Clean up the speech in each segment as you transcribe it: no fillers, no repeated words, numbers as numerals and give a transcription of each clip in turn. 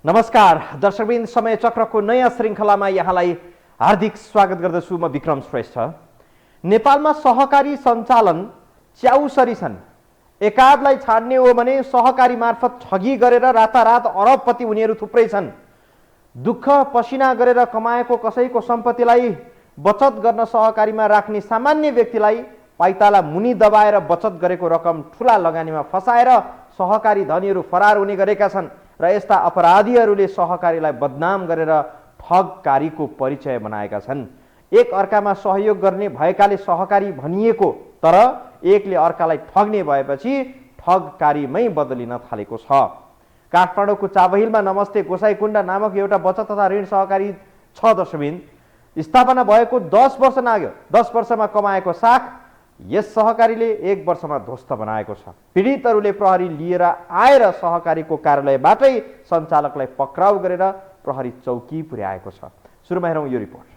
नमस्कार दर्शकवृन्द, समय चक्रको नयाँ श्रृङ्खलामा यहाँलाई हार्दिक स्वागत गर्दछु। म विक्रम श्रेष्ठ। नेपालमा सहकारी सञ्चालन च्याउसरी छन्। एकाधलाई छाड्ने हो भने सहकारी मार्फत ठगी गरेर रातारात अरबपति उनीहरू थुप्रै छन्। दुःख पसिना गरेर कमाएको कसैको सम्पत्तिलाई बचत गर्न सहकारीमा राख्ने सामान्य व्यक्तिलाई पाइताला मुनि दबाएर बचत गरेको रकम ठुला लगानीमा फसाएर सहकारी धनीहरू फरार हुने गरेका छन् र यस्ता अपराधीहरूले सहकारीलाई बदनाम गरेर ठगकारीको परिचय बनाएका छन्। एक अर्कामा सहयोग गर्ने भएकाले सहकारी भनिएको, तर एकले अर्कालाई ठग्ने भएपछि ठगकारीमै बदलिन थालेको छ। काठमाडौँको चाबहिलमा नमस्ते गोसाईकुण्ड नामक एउटा बचत तथा ऋण सहकारी छ। दर्शकवृन्द, स्थापना भएको 10 वर्ष नाग्यो। 10 वर्षमा कमाएको साख यस सहकारीले 1 वर्षमा ध्वस्त बनाएको छ। पीडितहरूले प्रहरी लिएर आएर सहकारीको कार्यालयबाटै सञ्चालकलाई पक्राउ गरेर प्रहरी चौकी पुर्याएको छ। सुरुमा हेरौँ यो रिपोर्ट।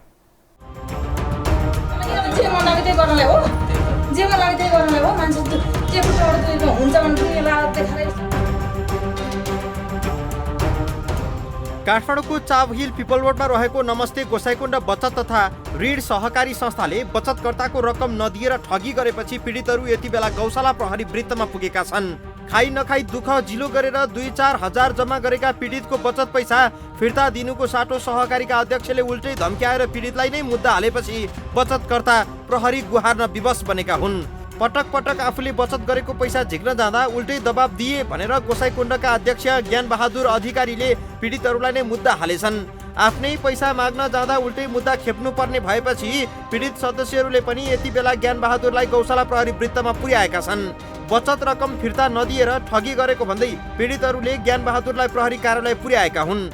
काठमाडौँको चाबहिल पिपल रोडमा रहेको नमस्ते गोसाईकुण्ड बचत तथा ऋण सहकारी संस्थाले बचतकर्ताको रकम नदिएर ठगी गरेपछि पीडितहरू यति बेला गौशाला प्रहरी वृत्तमा पुगेका छन्। खाई नखाई दुःख जिलो गरेर 2-4 हजार जम्मा गरेका पीडितको बचत पैसा फिर्ता दिनुको साटो सहकारीका अध्यक्षले उल्टै धम्क्याएर पीडितलाई नै मुद्दा हालेपछि बचतकर्ता प्रहरी गुहार्न विवश बनेका हुन्। पटक पटक आफूले बचत गरेको पैसा झिक्न जाँदा उल्टै दबाब दिए भनेर गोसाईकुण्डका अध्यक्ष ज्ञान बहादुर अधिकारीले पीडितहरूलाई नै मुद्दा हालेछन्। आफ्नै पैसा माग्न जाँदा उल्टै मुद्दा खेप्नु पर्ने भएपछि पीडित सदस्यहरूले पनि यति बेला ज्ञान बहादुरलाई गौशाला प्रहरी वृत्तमा पुर्याएका छन्। बचत रकम फिर्ता नदिएर ठगी गरेको भन्दै पीडितहरूले ज्ञान बहादुरलाई प्रहरी कार्यालय पुर्याएका हुन्।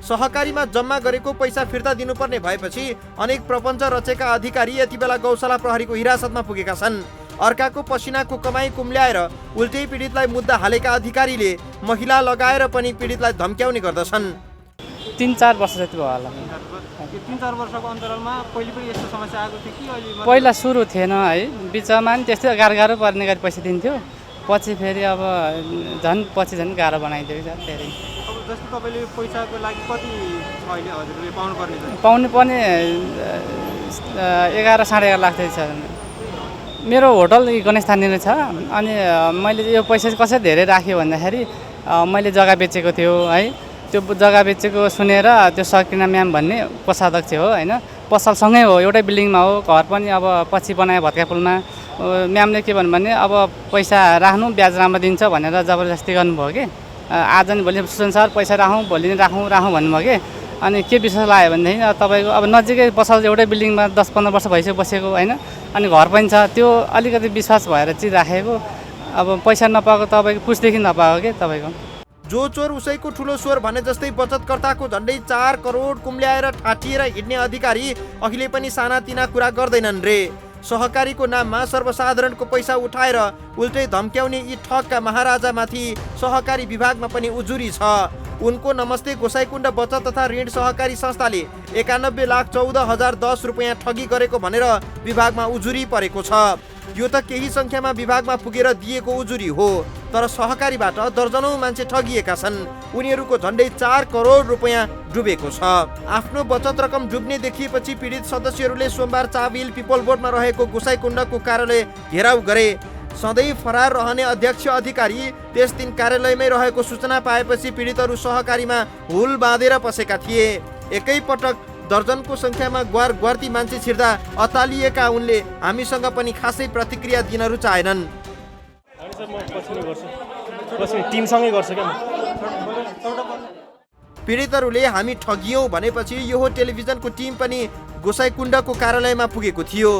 सहकारीमा जम्मा गरेको पैसा फिर्ता दिनुपर्ने भएपछि अनेक प्रपञ्च रचेका अधिकारी यति बेला गौशाला प्रहरीको हिरासतमा पुगेका छन्। अर्काको पसिनाको कमाई कुम्ल्याएर उल्टै पीडितलाई मुद्दा हालेका अधिकारीले महिला लगाएर पनि पीडितलाई धम्क्याउने गर्दछन्। 3-4 वर्ष जति भयो होला। 3-4 वर्षको अन्तरालमा पहिले पनि यस्तो समस्या आएको थियो कि अहिले? पहिला सुरु थिएन है, बिचमा नि त्यस्तै गाह्रो पर्ने गरी पैसा दिन्थ्यो। पछि फेरि अब झन् गाह्रो बनाइदियो क्या। फेरि अब जस्तो तपाईँले पैसाको लागि कति छ अहिले हजुरले पाउनु पर्ने 11-11.5 लाख छ। मेरो होटल गणेश थानीमा छ। अनि मैले यो पैसा कसरी धेरै राखेँ भन्दाखेरि मैले जग्गा बेचेको थियो है। त्यो जग्गा बेचेको सुनेर त्यो सकिना म्याम भन्ने कोषाध्यक्ष हो होइन, पसलसँगै हो, एउटै बिल्डिङमा हो, घर पनि अब पछि बनायो भत्का पुलमा। म्यामले के भन्नु भने अब पैसा राख्नु ब्याज राम्रो दिन्छ भनेर जबरजस्ती गर्नुभयो कि। आज नि भोलि सुसन सर पैसा राखौँ, भोलि नि राखौँ भन्नुभयो कि। अनि के विश्वास लाग्यो भनेदेखि तपाईँको अब नजिकै पसल एउटै बिल्डिङमा 10-15 वर्ष भइसक्यो बसेको होइन, अनि घर पनि छ, त्यो अलिकति विश्वास भएर चाहिँ राखेको। अब पैसा नपाएको तपाईँको पुछदेखि नपाएको कि तपाईँको। जो चोर उसैको ठुलो स्वर भने जस्तै बचतकर्ताको झन्डै 4 करोड कुम्ल्याएर ठाटिएर हिँड्ने अधिकारी अहिले पनि सानातिना कुरा गर्दैनन् रे। सहकारीको नाममा सर्वसाधारणको पैसा उठाएर उल्टै धम्क्याउने यी ठगका महाराजामाथि सहकारी विभागमा पनि उजुरी छ। उनको नमस्ते गोसाईकुण्ड बचत तथा ऋण सहकारी संस्थाले 91,14,010 रुपियाँ ठगी गरेको भनेर विभागमा उजुरी परेको छ। यो त केही संख्यामा विभागमा पुगेर दिएको उजुरी हो, तर सहकारीबाट दर्जनौं मान्छे ठगिएका छन्। उनीहरूको झन्डै 4 करोड रुपियाँ डुबेको छ। आफ्नो बचत रकम डुब्ने देखिएपछि पीडित सदस्यहरूले सोमबार चाबहिल पिपल बोर्डमा रहेको गोसाईकुण्डको कार्यालय घेराउ गरे। सधैँ फरार रहने अध्यक्ष अधिकारी त्यस दिन कार्यालयमै रहेको सूचना पाएपछि पीडितहरू सहकारीमा हुल बाँधेर पसेका थिए। एकैपटक दर्जनको संख्यामा ग्वारती मान्छे छिर्दा अतालिएका उनले हामीसँग पनि खासै प्रतिक्रिया दिन रुचाएनन्। पीडितहरूले हामी ठगियौं भनेपछि यो टेलिभिजनको टिम पनि गोसाईकुण्डको कार्यालयमा पुगेको थियो।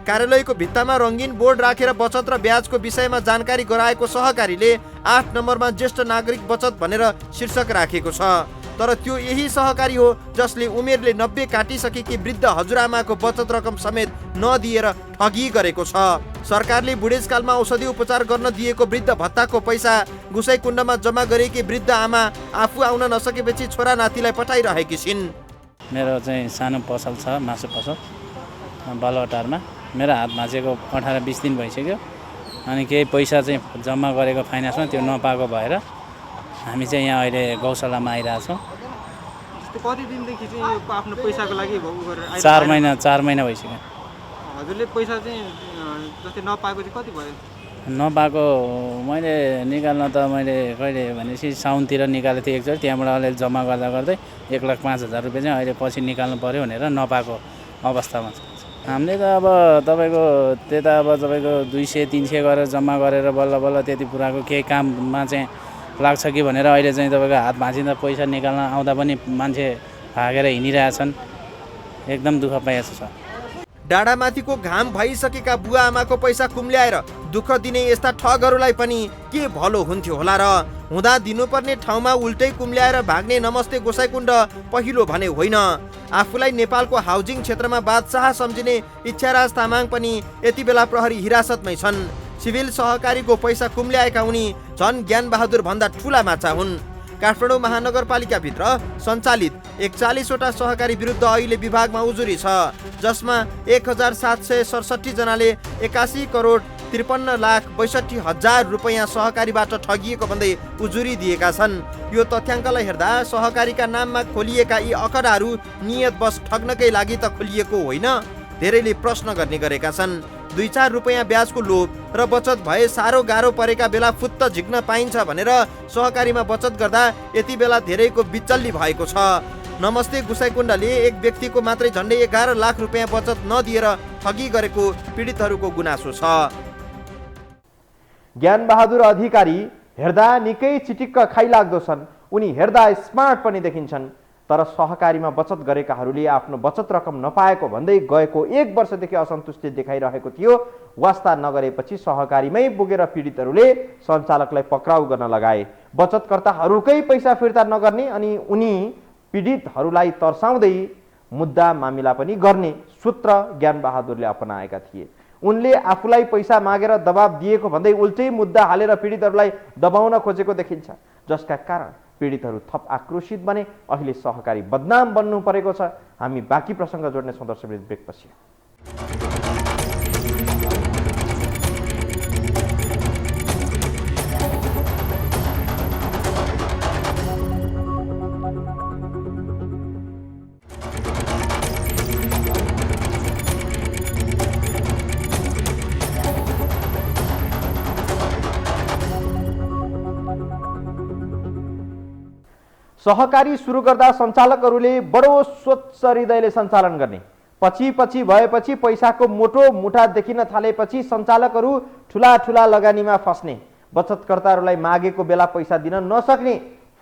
कार्यालयको भित्तामा रङ्गीन बोर्ड राखेर बचत र ब्याजको विषयमा जानकारी गराएको सहकारीले 8 नम्बरमा ज्येष्ठ नागरिक बचत भनेर शीर्षक राखेको छ। तर त्यो यही सहकारी हो जसले उमेरले 90 काटिसकेकी वृद्ध हजुरआमाको बचत रकम समेत नदिएर ठगी गरेको छ। सरकारले बुढेसकालमा औषधि उपचार गर्न दिएको वृद्ध भत्ताको पैसा गोसाईकुण्डमा जम्मा गरेकी वृद्ध आमा आफू आउन नसकेपछि छोरा नातिलाई पठाइरहेकी छिन्। मेरो चाहिँ सानो पसल छ, मासु पसल। बालुवाटारमा। मेरो हात भाँचेको 18-20 दिन भइसक्यो। अनि केही पैसा चाहिँ जम्मा गरेको फाइनेन्समा त्यो नपाएको भएर हामी चाहिँ यहाँ अहिले गौशालामा आइरहेछौँ। कति दिनदेखि चाहिँ यो आफ्नो पैसाको लागि 4 महिना भइसक्यो। हजुरले पैसा चाहिँ जस्तै नपाएको चाहिँ कति भयो? नपाएको मैले निकाल्न त मैले कहिले भनेपछि साउनतिर निकालेको थिएँ एकचोटि, त्यहाँबाट अलिअलि जम्मा गर्दा गर्दै 1,05,000 रुपियाँ चाहिँ अहिले पछि निकाल्नु पऱ्यो भनेर नपाएको अवस्थामा छ। हामीले त अब तपाईँको त्यता अब तपाईँको 200-300 गरेर जम्मा गरेर बल्ल बल्ल त्यति पुराको केही काममा चाहिँ लाग्छ कि भनेर अहिले चाहिँ तपाईँको हात भाँचिँदा पैसा निकाल्न आउँदा पनि मान्छे भागेर हिँडिरहेछन्। एकदम दुःख पाइएको छ। डाँडामाथिको घाम भइसकेका बुवा आमाको पैसा कुम्ल्याएर दुःख दिने यस्ता ठगहरूलाई पनि के भलो हुन्थ्यो होला र। हुँदा दिनुपर्ने ठाउँमा उल्टै कुम्ल्याएर भाग्ने नमस्ते गोसाइकुण्ड पहिलो भने होइन। आफूलाई नेपालको हाउजिङ क्षेत्रमा बादशाह सम्झिने इच्छाराज तामाङ पनि यति बेला प्रहरी हिरासतमै छन्। सिभिल सहकारीको पैसा कुम्ल्याएका उनी झन् ज्ञानबहादुर भन्दा ठुला माछा हुन्। काठमाडौँ महानगरपालिकाभित्र सञ्चालित 41वटा सहकारी विरुद्ध अहिले विभागमा उजुरी छ, जसमा 1767 जनाले 81,53,62,000 रुपैयाँ सहकारीबाट ठगिएको भन्दै उजुरी दिएका छन्। यो तथ्याङ्कलाई हेर्दा सहकारीका नाममा खोलिएका यी अखडाहरू नियतवश ठग्नकै लागि त खोलिएको होइन, धेरैले प्रश्न गर्ने गरेका छन्। 2-4 रुपैयाँ ब्याजको लोभ र बचत भए साह्रो गाह्रो परेका बेला फुत्त झिक्न पाइन्छ भनेर सहकारीमा बचत गर्दा यति बेला धेरैको बिचल्ली भएको छ। नमस्ते गोसाइकुण्डले एक व्यक्तिको मात्रै झन्डै 11 लाख रुपैयाँ बचत नदिएर ठगी गरेको पीडितहरूको गुनासो छ। ज्ञानबहादुर अधिकारी हेर्दा निकै चिटिक्क खाइलाग्दो छन्। उनी हेर्दा स्मार्ट पनि देखिन्छन्, तर सहकारीमा बचत गरेकाहरूले आफ्नो बचत रकम नपाएको भन्दै गएको 1 वर्षदेखि असन्तुष्टि देखाइरहेको थियो। वास्ता नगरेपछि सहकारीमै पुगेर पीडितहरूले सञ्चालकलाई पक्राउ गर्न लगाए। बचतकर्ताहरूकै पैसा फिर्ता नगर्ने अनि उनी पीडितहरूलाई तर्साउँदै मुद्दा मामिला पनि गर्ने सूत्र ज्ञानबहादुरले अपनाएका थिए। उनले आफूलाई पैसा मागेर दबाब दिएको भन्दै उल्टै मुद्दा हालेर पीडितहरूलाई दबाउन खोजेको देखिन्छ, जसका कारण पीडितहरू थप आक्रोशित बने। अहिले सहकारी बदनाम बन्नु परेको छ। हामी बाँकी प्रसङ्ग जोड्ने छौँ दर्शकवृन्द, ब्रेकपछि। सहकारी सुरु गर्दा सञ्चालकहरूले बडो स्वच्छ हृदयले सञ्चालन गर्ने, पछि भएपछि पैसाको मोटो मुठा देखिन थालेपछि सञ्चालकहरू ठुला ठुला लगानीमा फस्ने, बचतकर्ताहरूलाई मागेको बेला पैसा दिन नसक्ने,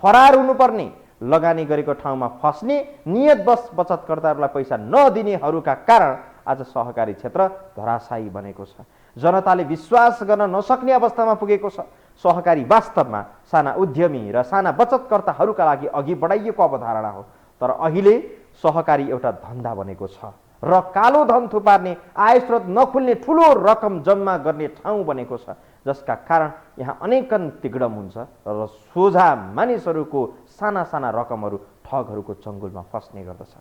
फरार हुनुपर्ने, लगानी गरेको ठाउँमा फस्ने, नियतवश बचतकर्ताहरूलाई पैसा नदिनेहरूका कारण आज सहकारी क्षेत्र धराशायी बनेको छ। जनताले विश्वास गर्न नसक्ने अवस्थामा पुगेको छ। सहकारी वास्तवमा साना उद्यमी र साना बचतकर्ताहरूका लागि अघि बढाइएको अवधारणा हो, तर अहिले सहकारी एउटा धन्दा बनेको छ र कालो धन थुपार्ने, आय स्रोत नखुल्ने, ठुलो रकम जम्मा गर्ने ठाउँ बनेको छ, जसका कारण यहाँ अनेकन तिगडम हुन्छ र सोझा मानिसहरूको साना साना रकमहरू ठगहरूको चङ्गुलमा फस्ने गर्दछ।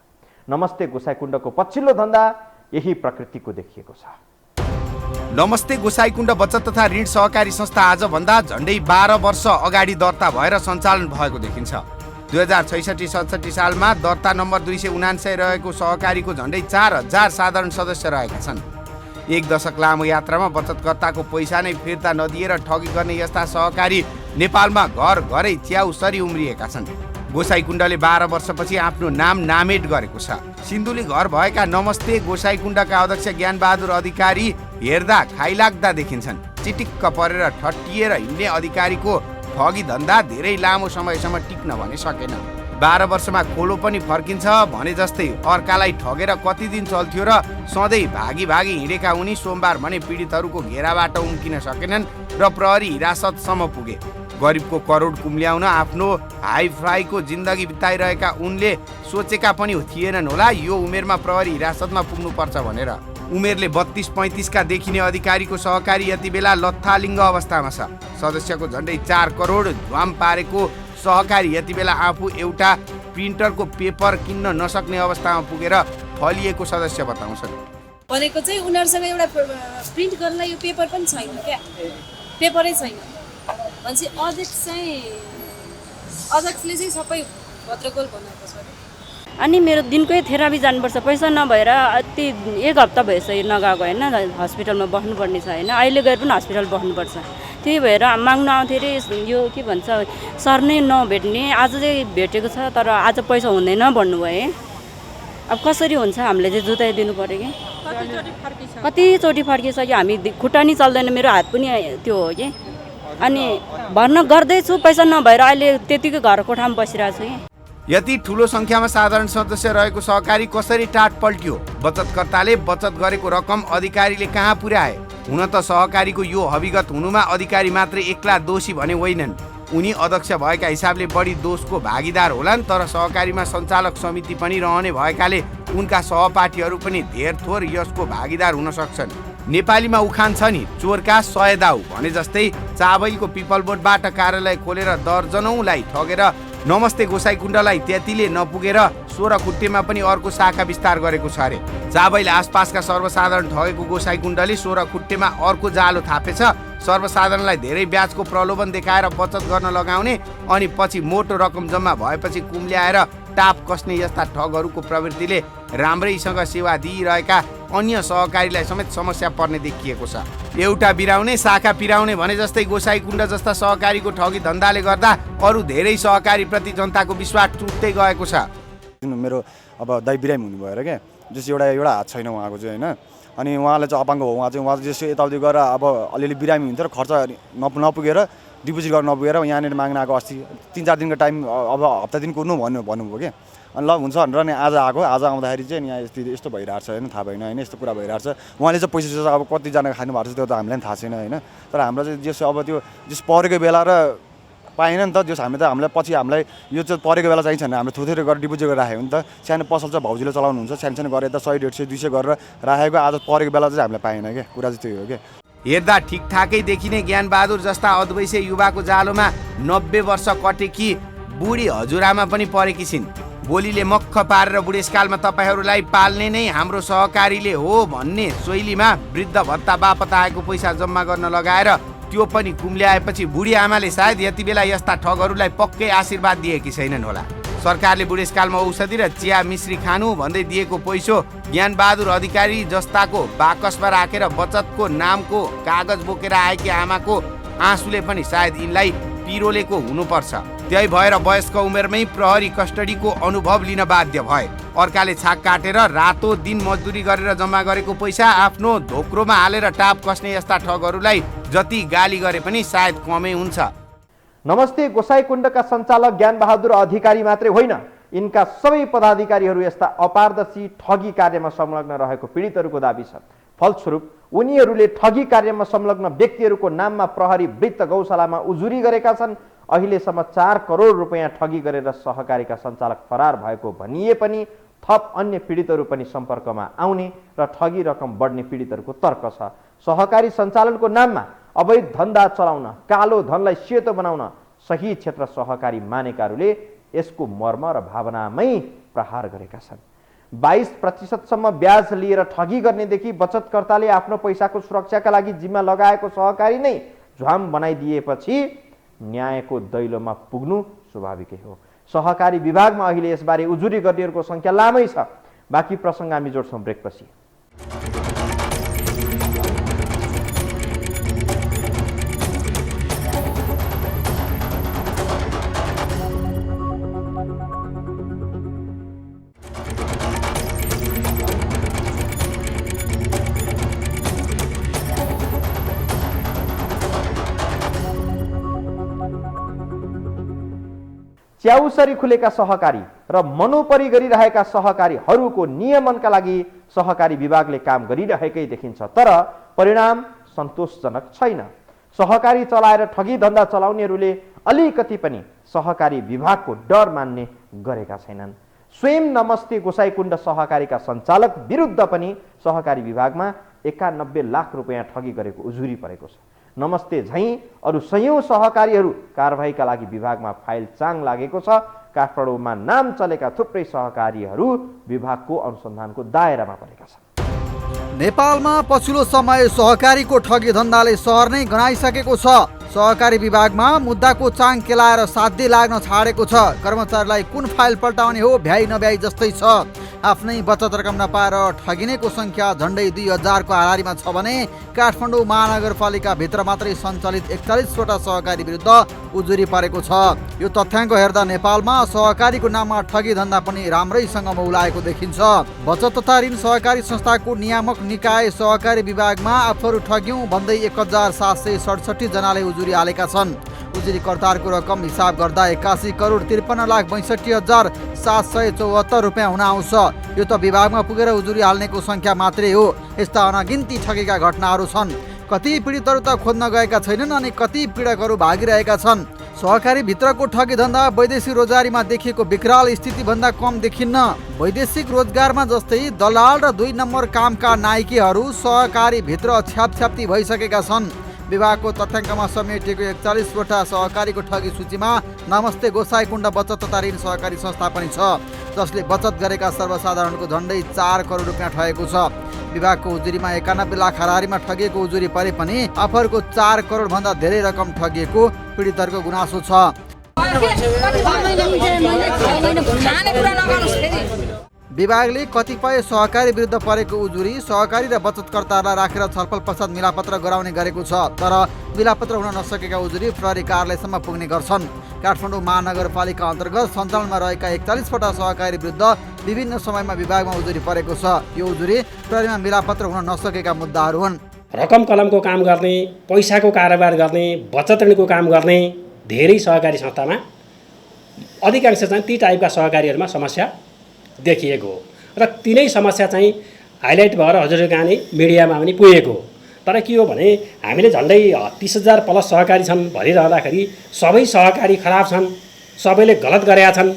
नमस्ते गोसाइकुण्डको पछिल्लो धन्दा यही प्रकृतिको देखिएको छ। नमस्ते गोसाइकुण्ड बचत तथा ऋण सहकारी संस्था आजभन्दा झन्डै 12 वर्ष अगाडि दर्ता भएर सञ्चालन भएको देखिन्छ। 2066-67 सालमा दर्ता नम्बर 279 रहेको सहकारीको झन्डै 4000 साधारण सदस्य रहेका छन्। 1 दशक लामो यात्रामा बचतकर्ताको पैसा नै फिर्ता नदिएर ठगी गर्ने यस्ता सहकारी नेपालमा घर घरै च्याउसरी उम्रिएका छन्। गोसाइकुण्डले 12 वर्षपछि आफ्नो नाम नामेट गरेको छ। सिन्धुली घर भएका नमस्ते गोसाइकुण्डका अध्यक्ष ज्ञानबहादुर अधिकारी हेर्दा खाइलाग्दा देखिन्छन्। चिटिक्क परेर ठट्टिएर हिँड्ने अधिकारीको ठगी धन्दा धेरै लामो समयसम्म टिक्न भने सकेन। 12 वर्षमा खोलो पनि फर्किन्छ भने जस्तै अर्कालाई ठगेर कति दिन चल्थ्यो र सधैँ भागी भागी हिँडेका उनी सोमबार भने पीडितहरूको घेराबाट उम्किन सकेनन् र प्रहरी हिरासतसम्म पुगे। गरिबको करोड कुम्ल्याउन आफ्नो हाइफाईको जिन्दगी बिताइरहेका उनले सोचेका पनि थिएनन् होला यो उमेरमा प्रहरी हिरासतमा पुग्नुपर्छ भनेर। उमेरले 32-35 का देखिने अधिकारीको सहकारी यति बेला लत्थालिङ्ग अवस्थामा छ। सदस्यको झन्डै 4 करोड ध्वाम पारेको सहकारी यति बेला आफू एउटा प्रिन्टरको पेपर किन्न नसक्ने अवस्थामा पुगेर फलिएको सदस्य बताउँछन्। भनेको चाहिँ उनीहरूसँग एउटा प्रिन्ट गर्नलाई यो पेपर पनि छैन क्या, पेपरै छैन भनेपछि अध्यक्षले चाहिँ सबै भद्रगोल बनाएको छ। अनि मेरो दिनकै थेरापी जानुपर्छ, पैसा नभएर यति 1 हप्ता भइसक्यो नगएको होइन, हस्पिटलमा बस्नुपर्ने छ होइन, अहिले गएर पनि हस्पिटल बस्नुपर्छ। त्यही भएर माग्नु आउँथ्यो अरे यो के भन्छ सर नै नभेट्ने, आज चाहिँ भेटेको छ तर आज पैसा हुँदैन भन्नुभयो है। अब कसरी हुन्छ, हामीले चाहिँ जुटाइदिनु पऱ्यो कि कतिचोटि फर्किसक्यो, हामी खुट्टा नि चल्दैन, मेरो हात पनि त्यो हो कि। अनि भर्ना गर्दैछु पैसा नभएर अहिले त्यतिकै घर कोठामा बसिरहेको छु कि। यति ठुलो संख्यामा साधारण सदस्य रहेको सहकारी कसरी टाट पल्ट्यो? बचतकर्ताले बचत गरेको रकम अधिकारीले कहाँ पुर्याए? हुन त सहकारीको यो हविगत हुनुमा अधिकारी मात्रै एक्ला दोषी भने होइनन्, उनी अध्यक्ष भएका हिसाबले बढी दोषको भागीदार होलान्। तर सहकारीमा सञ्चालक समिति पनि रहने भएकाले उनका सहपाठीहरू पनि धेर थोर यसको भागीदार हुन सक्छन्। नेपालीमा उखान छ नि, चोरका 100 दाउ भने जस्तै चाबैलको पिपलबोटबाट कार्यालय खोलेर दर्जनौंलाई ठगेर नमस्ते गोसाइकुण्डलाई त्यतिले नपुगेर 16 खुट्टेमा पनि अर्को शाखा विस्तार गरेको छ अरे। चाबैल आसपासका सर्वसाधारण ठगेको गोसाइकुण्डले 16 खुट्टेमा अर्को जालो थापेछ। सर्वसाधारणलाई धेरै ब्याजको प्रलोभन देखाएर बचत गर्न लगाउने अनि पछि मोटो रकम जम्मा भएपछि कुम्ल्याएर टाप कस्ने यस्ता ठगहरूको प्रवृत्तिले राम्रैसँग सेवा दिइरहेका अन्य सहकारीलाई समेत समस्या पर्ने देखिएको छ। एउटा बिराउने शाखा पिराउने भने जस्तै गोसाइकुण्ड जस्ता सहकारीको ठगी धन्दाले गर्दा अरू धेरै सहकारी प्रति जनताको विश्वास टुट्दै गएको छ। मेरो अब दाइ बिरामी हुनु भएर क्या, जस एउटा हात छैन उहाँको चाहिँ होइन, अनि उहाँले चाहिँ अपाङ्ग हो, उहाँ चाहिँ जस्तो यताउति गरेर अब अलिअलि बिरामी हुन्थ्यो र खर्च नपुगेर डिपोजिट गर्न नपुगेर यहाँनिर माग्न आएको। अस्ति 3-4 दिनको टाइम अब हप्ता दिन कुर्नु भन्नुभयो कि, अनि ल हुन्छ भनेर नि आज आएको। आज आउँदाखेरि चाहिँ यहाँ यस्तो भइरहेको छ होइन, थाहा भएन होइन, यस्तो कुरा भइरहेको छ। उहाँले चाहिँ पैसा अब कतिजना खानु भएको छ त्यो त हामीलाई पनि थाहा छैन होइन, तर हाम्रो चाहिँ जस अब त्यो जस परेको बेला र पाएन नि त, जस हामीलाई पछि हामीलाई यो चाहिँ परेको बेला चाहिन्छ भने हामीले थोरै गरेर डिपोजिट गरेर राखेको नि त। सानो पसल चाहिँ भाउजूले चलाउनुहुन्छ, सानो गरेर त 100, 150, 200 गरेर राखेको, आज परेको बेला चाहिँ हामीले पाएन क्या, कुरा चाहिँ त्यही हो क्या। हेर्दा ठिकठाकै देखिने ज्ञानबहादुर जस्ता अद्वैसे युवाको जालोमा 90 वर्ष कटेकी बुढी हजुरआमा पनि परेकी छिन्। बोलीले मक्ख पारेर बुढेसकालमा तपाईँहरूलाई पाल्ने नै हाम्रो सहकारीले हो भन्ने शैलीमा वृद्ध भत्ता बापत आएको पैसा जम्मा गर्न लगाएर त्यो पनि कुम्ल्याएपछि बुढी आमाले सायद यति बेला यस्ता ठगहरूलाई पक्कै आशीर्वाद दिएकी छैनन् होला। सरकारले बुढेसकालमा औषधि र चिया मिश्री खानु भन्दै दिएको पैसो ज्ञानबहादुर अधिकारी जस्ताको बाकसमा राखेर बचतको नामको कागज बोकेर आएकी आमाको आँसुले पनि सायद यिनलाई पिरोलेको हुनुपर्छ। त्यही भएर वयस्क उमेरमै प्रहरी कस्टडीको अनुभव लिन बाध्य भए। अर्काले छाक काटेर रातो दिन मजदुरी गरेर जम्मा गरेको पैसा आफ्नो धोक्रोमा हालेर टाप कस्ने यस्ता ठगहरूलाई जति गाली गरे पनि सायद कमै हुन्छ। नमस्ते गोसाइकुण्डका सञ्चालक ज्ञानबहादुर अधिकारी मात्रै होइन, यिनका सबै पदाधिकारीहरू यस्ता अपारदर्शी ठगी कार्यमा संलग्न रहेको पीडितहरूको दाबी छ। फलस्वरूप उनीहरूले ठगी कार्यमा संलग्न व्यक्तिहरूको नाममा प्रहरी वृत्त गौशालामा उजुरी गरेका छन्। अहिलेसम्म 4 करोड रुपैयाँ ठगी गरेर सहकारीका सञ्चालक फरार भएको भनिए पनि थप अन्य पीडितहरू पनि सम्पर्कमा आउने र ठगी रकम बढ्ने पीडितहरूको तर्क छ। सहकारी सञ्चालनको नाममा अवैध धन्दा चलाउन, कालो धनलाई सेतो बनाउन सही क्षेत्र सहकारी मानेकाहरूले यसको मर्म र भावनामै प्रहार गरेका छन्। 22% ब्याज लिएर ठगी गर्नेदेखि बचतकर्ताले आफ्नो पैसाको सुरक्षाका लागि जिम्मा लगाएको सहकारी नै झ्वाम बनाइदिएपछि न्यायको दैलोमा पुग्नु स्वाभाविकै हो। सहकारी विभागमा अहिले यसबारे उजुरी गर्नेहरूको संख्या लामै छ। बाँकी प्रसङ्ग हामी जोड्छौँ ब्रेकपछि। च्याउसरी खुलेका सहकारी र मनोपरी गरिरहेका सहकारीहरूको नियमनका लागि सहकारी विभागले काम गरिरहेकै देखिन्छ, तर परिणाम सन्तोषजनक छैन। सहकारी चलाएर ठगी धन्दा चलाउनेहरूले अलिकति पनि सहकारी विभागको डर मान्ने गरेका छैनन्। स्वयं नमस्ते गोसाइकुण्ड सहकारीका सञ्चालक विरुद्ध पनि सहकारी विभागमा 91 लाख रुपैयाँ ठगी गरेको उजुरी परेको छ। नमस्ते झैँ अरू सयौं सहकारीहरू कारबाहीका लागि विभागमा फाइल चाङ लागेको छ। काठमाडौँमा नाम चलेका थुप्रै सहकारीहरू विभागको अनुसन्धानको दायरामा परेका छन्। नेपालमा पछिल्लो समय सहकारीको ठगी धन्दाले सहर नै गनाइसकेको छ। सहकारी विभागमा मुद्दाको चाङ केलाएर साध्य लाग्न छाडेको छ। कर्मचारीलाई कुन फाइल पल्टाउने हो भ्याइ नभ्याइ जस्तै छ। आफ्नै बचत रकम नपाएर ठगिनेको संख्या झन्डै 2000 को हाराहारीमा छ भने काठमाडौँ महानगरपालिकाभित्र मात्रै सञ्चालित 41वटा सहकारी विरुद्ध उजुरी परेको छ। यो तथ्याङ्क हेर्दा नेपालमा सहकारीको नाममा ठगी धन्दा पनि राम्रैसँग मौलाएको देखिन्छ। बचत तथा ऋण सहकारी संस्थाको नियामक निकाय सहकारी विभागमा आफूहरू ठग्यौं भन्दै 1767 जनाले उजुरी हालेका छन्। उजुरीकर्ताहरूको रकम हिसाब गर्दा 81,53,62,774 रुपियाँ हुन आउँछ। यो त विभागमा पुगेर उजुरी हाल्नेको संख्या मात्रै हो। यस्ता अनगिन्ती ठगेका घटनाहरू छन्। कति पीडितहरू त खोज्न गएका छैनन् अनि कति पीडकहरू भागिरहेका छन्। सहकारी भित्रको ठगी धन्दा वैदेशिक रोजगारीमा देखिएको विकराल स्थितिभन्दा कम देखिन्न। वैदेशिक रोजगारमा जस्तै दलाल र 2 नम्बर कामका नाइकेहरू सहकारी भित्र छ्यापछ्याप्ती भइसकेका छन्। विभागको तथ्याङ्कमा समेटिएको 41वटा सहकारीको ठगी सूचीमा नमस्ते गोसाईकुण्ड बचत तथा ऋण सहकारी संस्था पनि छ, जसले बचत गरेका सर्वसाधारणको झन्डै 4 करोड रुपियाँ ठगेको छ। विभागको उजुरीमा 91 लाख हाराहारीमा ठगिएको उजुरी परे पनि आफूहरूको 4 करोड भन्दा धेरै रकम ठगिएको पीडितहरूको गुनासो छ। विभागले कतिपय सहकारी विरुद्ध परेको उजुरी सहकारी र बचतकर्ताहरूलाई राखेर छलफल पश्चात मिलापत्र गराउने गरेको छ। तर मिलापत्र हुन नसकेका उजुरी प्रहरी कार्यालयसम्म पुग्ने गर्छन्। काठमाडौँ महानगरपालिका अन्तर्गत सञ्चालनमा रहेका 41वटा सहकारी विरुद्ध विभिन्न समयमा विभागमा उजुरी परेको छ। यो उजुरी प्रहरीमा मिलापत्र हुन नसकेका मुद्दाहरू हुन्। रकम कलमको काम गर्ने, पैसाको कारोबार गर्ने, बचत ऋणको काम गर्ने धेरै सहकारी संस्थामा अधिकांश चाहिँ ती टाइपका सहकारीहरूमा समस्या देखिएको हो र तिनै समस्या चाहिँ हाइलाइट भएर हजुरको कहानी मिडियामा पनि पुगेको हो। तर के हो भने हामीले झन्डै 30,000 प्लस सहकारी छन् भनिरहँदाखेरि सबै सहकारी खराब छन्, सबैले गलत गरेका छन्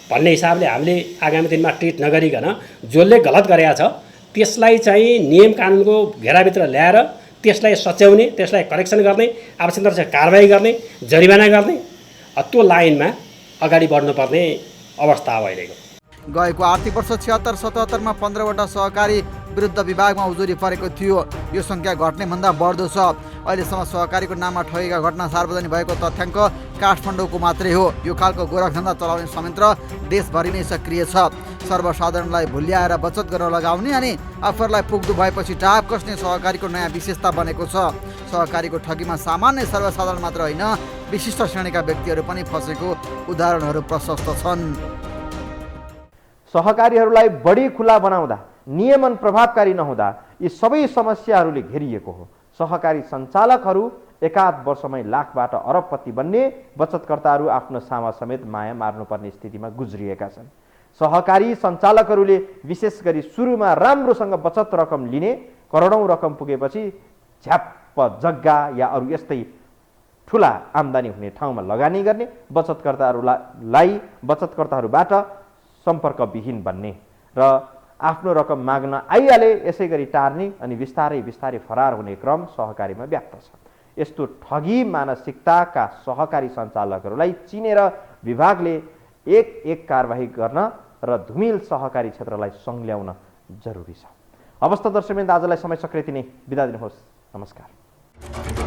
भन्ने हिसाबले हामीले आगामी दिनमा ट्रिट नगरिकन जसले गलत गरेका छ त्यसलाई चाहिँ नियम कानुनको घेराभित्र ल्याएर त्यसलाई सच्याउने, त्यसलाई करेक्सन गर्ने, आवश्यकता छ कारबाही गर्ने, जरिवाना गर्ने, त्यो लाइनमा अगाडि बढ्नुपर्ने अवस्था हो अहिलेको। गएको आर्थिक वर्ष 76-77 मा 15वटा सहकारी विरुद्ध विभागमा उजुरी परेको थियो। यो संख्या घट्ने भन्दा बढ्दो छ। अहिलेसम्म सहकारीको नाममा ठगेका घटना सार्वजनिक भएको तथ्याङ्क काठमाडौँको मात्रै हो। यो खालको गोरखधन्दा चलाउने संयन्त्र देशभरि नै सक्रिय छ। सर्वसाधारणलाई भुल्याएर बचत गर्न लगाउने अनि आफूहरूलाई पुग्दो भएपछि टाप कस्ने सहकारीको नयाँ विशेषता बनेको छ। सहकारीको ठगीमा सामान्य सर्वसाधारण मात्र होइन, विशिष्ट श्रेणीका व्यक्तिहरू पनि फसेको उदाहरणहरू प्रशस्त छन्। सहकारीहरूलाई बढी खुला बनाउँदा, नियमन प्रभावकारी नहुँदा यी सबै समस्याहरूले घेरिएको हो। सहकारी सञ्चालकहरू एकाध वर्षमै लाखबाट अरबपति बन्ने, बचतकर्ताहरू आफ्नो सामा समेत माया मार्नुपर्ने स्थितिमा गुज्रिएका छन्। सहकारी सञ्चालकहरूले विशेष गरी सुरुमा राम्रोसँग बचत रकम लिने, करोडौँ रकम पुगेपछि झ्याप्प जग्गा या अरू यस्तै ठुला आम्दानी हुने ठाउँमा लगानी गर्ने, बचतकर्ताहरूबाट सम्पर्कविहीन बन्ने र आफ्नो रकम माग्न आइहाले यसै गरी टार्ने अनि बिस्तारै बिस्तारै फरार हुने क्रम सहकारीमा व्याप्त छ। यस्तो ठगी मानसिकताका सहकारी सञ्चालकहरूलाई चिनेर विभागले एक कारबाही गर्न र धुमिल सहकारी क्षेत्रलाई सङ्ल्याउन जरुरी छ। अवस्था दर्शकवृन्द, आजलाई समय सकृति नै बिदा दिनुहोस्। नमस्कार।